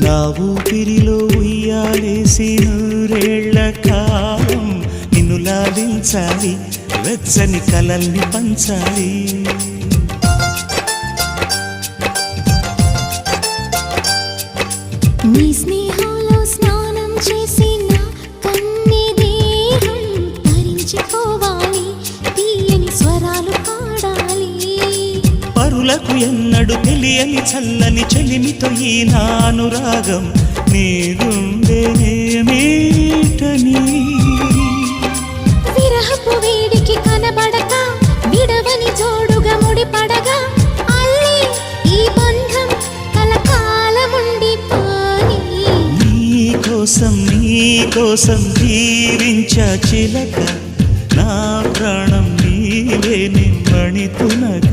నా ఊపిరిలో ఉయ్యాలేసి నూరేళ్ల కాలం నిన్ను లాలించాలి, వెచ్చని కలల్ని పంచాలి. నీ స్నేహంలో స్నానం చేసి నా కన్ని దేహం ధరించిపోవాలి, తీయని స్వరాలు పాడాలి. పరులకు ఎన్నడు తెలియని చల్లని చెలిమితో ఈ నా అనురాగం నీ గుండెనేమీటని. విరహపు వేడికి కనబడక విడవని జోడుగా ముడిపడగా అల్లి ఈ బంధం కలకాలముండిపోని. నీ కోసం జీవించా చిలక, నా ప్రాణం నీవే నిమ్మణి తునక.